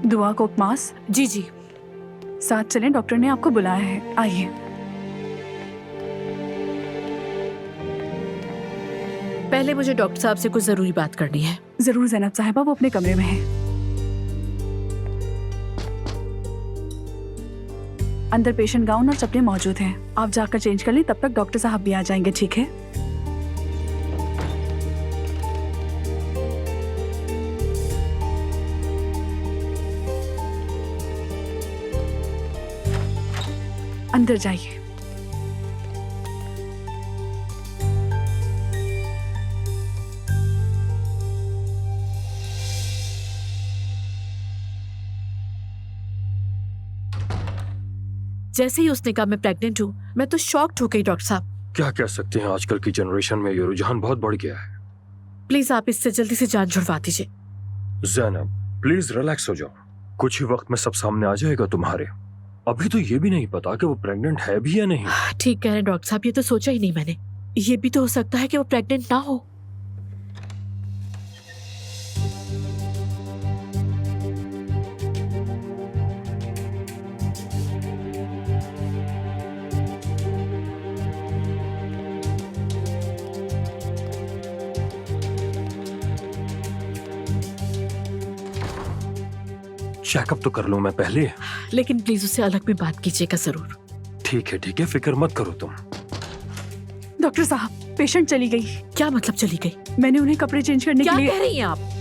दुआ को उपमास। जी जी। साथ चलें, डॉक्टर ने आपको बुलाया है, आइए। पहले मुझे डॉक्टर साहब से कुछ जरूरी बात करनी है। जरूर जैनब साहिबा, वो अपने कमरे में है। अंदर पेशेंट गाउन और चप्पलें मौजूद हैं। आप जाकर चेंज कर लें, तब तक डॉक्टर साहब भी आ जाएंगे, ठीक है? अंदर जाइए। जैसे ही उसने कहा मैं प्रेग्नेंट हूँ, मैं तो शॉक्ड हो गई डॉक्टर साहब। क्या कह सकते हैं, आजकल की जनरेशन में ये रुझान बहुत बढ़ गया है। प्लीज आप इससे जल्दी से जान छुड़वा दीजिए। ज़ैनब प्लीज रिलैक्स हो जाओ, कुछ ही वक्त में सब सामने आ जाएगा तुम्हारे। अभी तो ये भी नहीं पता कि वो प्रेग्नेंट है भी या नहीं। ठीक कह रहे हैं डॉक्टर साहब, ये तो सोचा ही नहीं मैंने। ये भी तो हो सकता है कि वो प्रेग्नेंट ना हो। चेकअप तो कर लूं मैं पहले। लेकिन प्लीज उससे अलग में बात कीजिएगा जरूर। ठीक है, फिक्र मत करो तुम। डॉक्टर साहब, पेशेंट चली गई। क्या मतलब चली गई? मैंने उन्हें कपड़े चेंज करने क्या के लिए। कह रही हैं आप?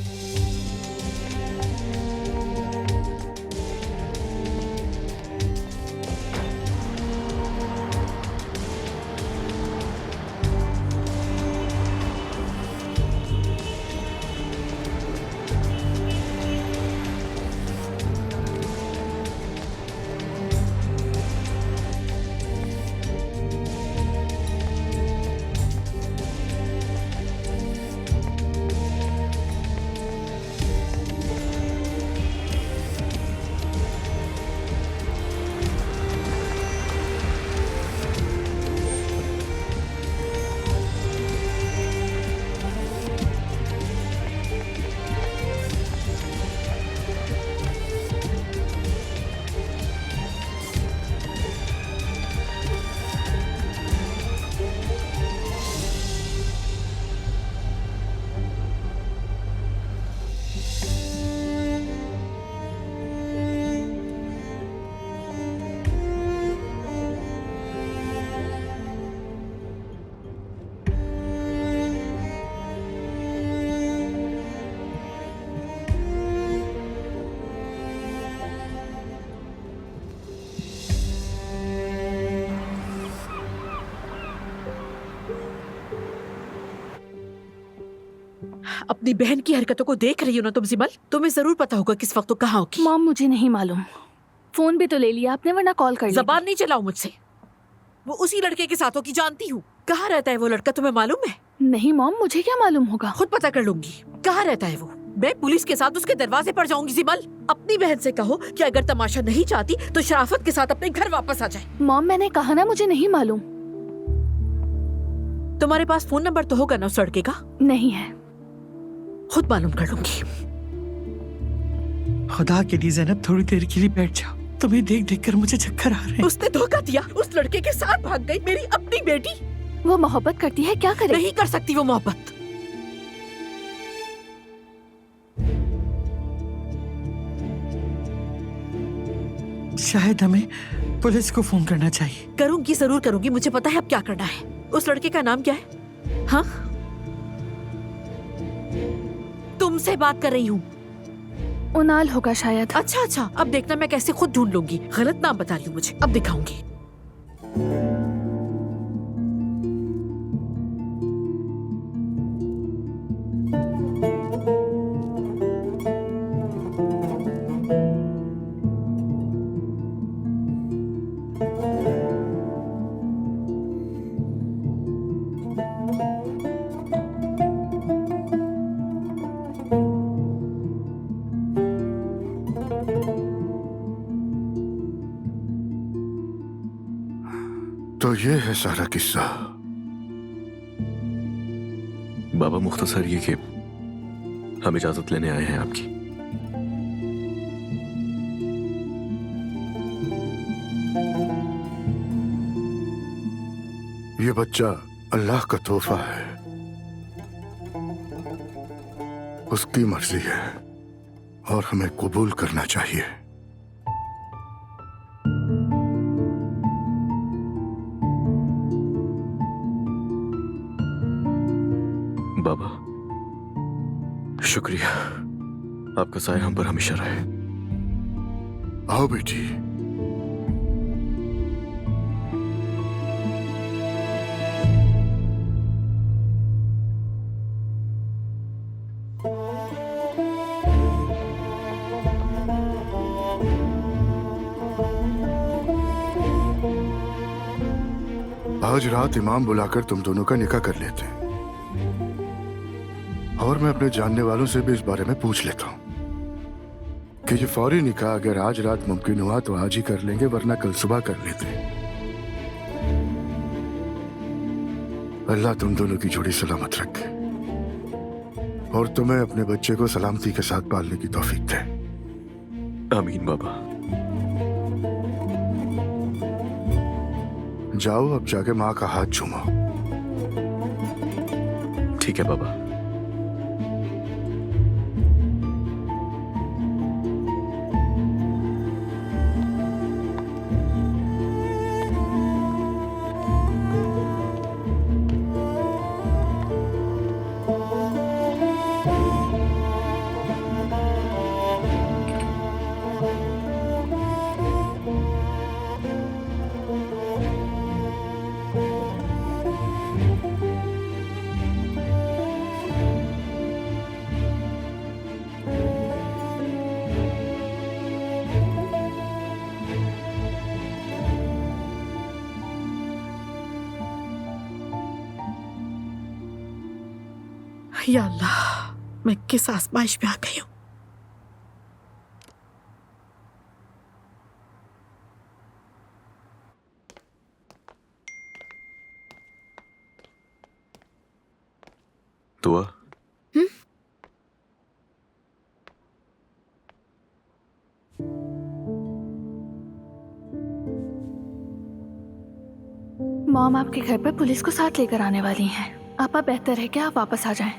अपनी बहन की हरकतों को देख रही हो ना तुम सिमल? तुम्हें जरूर पता होगा किस वक्त तो कहाँ होगी। मॉम, मुझे नहीं मालूम। फोन भी तो ले लिया आपने, वरना कॉल कर जबान नहीं चलाओ मुझसे। वो उसी लड़के के साथ हो की जानती हूँ। कहाँ रहता है वो लड़का, तुम्हें मालूम है? नहीं मॉम, मुझे क्या मालूम होगा। खुद पता कर लूंगी कहाँ रहता है वो। मैं पुलिस के साथ उसके दरवाजे पर जाऊंगी। सिमल, अपनी बहन से कहो कि अगर तमाशा नहीं चाहती तो शराफत के साथ अपने घर वापस आ जाए। मॉम, मैंने कहा ना मुझे नहीं मालूम। तुम्हारे पास फोन नंबर तो होगा ना उस लड़के का? नहीं है। खुद मालूम कर लूंगी। खुदा के लिए ज़ैनब, थोड़ी देर के लिए बैठ जाओ। तुम्हें देख देख कर मुझे चक्कर आ रहे हैं। उसने धोखा दिया, उस लड़के के साथ भाग गई मेरी अपनी बेटी। वो मोहब्बत करती है, क्या करे? नहीं कर सकती वो मोहब्बत। शायद हमें पुलिस को फोन करना चाहिए। करूंगी, जरूर करूंगी। मुझे पता है अब क्या करना है। उस लड़के का नाम क्या है? हाँ, तुमसे बात कर रही हूँ। उनाल होगा शायद। अच्छा अच्छा, अब देखना मैं कैसे खुद ढूंढ लूंगी। गलत नाम बता रही हूँ मुझे, अब दिखाऊंगी। तो ये है सारा किस्सा। बाबा, मुख्तसर ये कि हम इजाजत लेने आए हैं आपकी। ये बच्चा अल्लाह का तोहफा है, उसकी मर्जी है और हमें कबूल करना चाहिए। बाबा, शुक्रिया, आपका साया हम पर हमेशा रहे। आओ बेटी। आज रात इमाम बुलाकर तुम दोनों का निकाह कर लेते हैं, और मैं अपने जानने वालों से भी इस बारे में पूछ लेता हूं कि ये फौरी निकाह अगर आज रात मुमकिन हुआ तो आज ही कर लेंगे, वरना कल सुबह कर लेते हैं। अल्लाह तुम दोनों की जोड़ी सलामत रखे और तुम्हें अपने बच्चे को सलामती के साथ पालने की तौफीक दे। आमीन बाबा। जाओ अब जाके माँ का हाथ चूमो। ठीक है बाबा। या अल्लाह, मैं किस आजमाइश में आ गई हूँ। दुआ। मॉम आपके घर पर पुलिस को साथ लेकर आने वाली हैं। आपा बेहतर है कि आप वापस आ जाएं।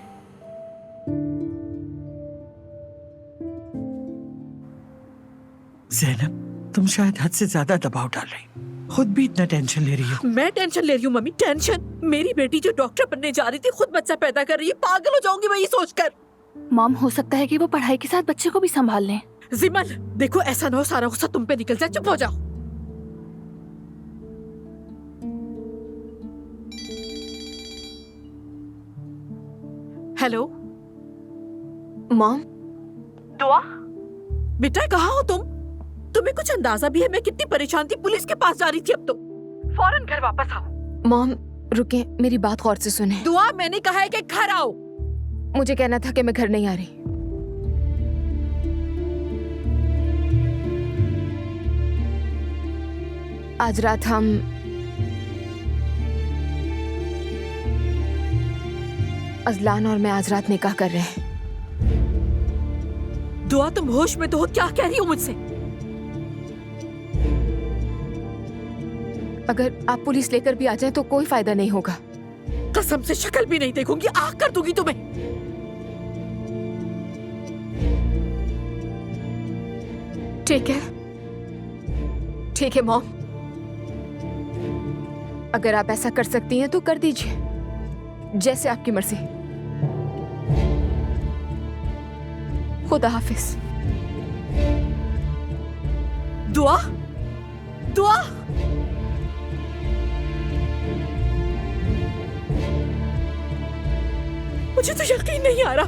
ज़ैनब, तुम शायद हद से ज्यादा दबाव डाल रही, खुद भी इतना टेंशन ले रही हो। मैं टेंशन ले रही हूँ मम्मी, टेंशन? मेरी बेटी जो डॉक्टर बनने जा रही थी खुद बच्चा पैदा कर रही है, पागल हो जाऊंगी मैं ये सोचकर। मॉम, हो सकता है कि वो पढ़ाई के साथ बच्चे को भी संभाल लें। जिमल, देखो ऐसा ना हो सारा गुस्सा तुम पे निकल जाए, चुप हो जाओ। Hello mom. दुआ, बेटा कहाँ हो तुम? तुम्हें कुछ अंदाजा भी है मैं कितनी परेशान थी? पुलिस के पास जा रही थी, अब तो फौरन घर वापस आओ। मॉम रुके, मेरी बात गौर से सुने। दुआ, मैंने कहा है कि घर आओ। मुझे कहना था कि मैं घर नहीं आ रही। आज रात हम अजलान और मैं आज रात निकाह कर रहे हैं। दुआ, तुम होश में तो हो? क्या कह रही हो मुझसे? अगर आप पुलिस लेकर भी आ जाएं तो कोई फायदा नहीं होगा। कसम से शक्ल भी नहीं देखूंगी, आग कर दूंगी तुम्हें। ठीक है, ठीक है मॉम, अगर आप ऐसा कर सकती हैं तो कर दीजिए, जैसे आपकी मर्जी। खुदा हाफिज। दुआ, दुआ, मुझे तो यकीन नहीं आ रहा।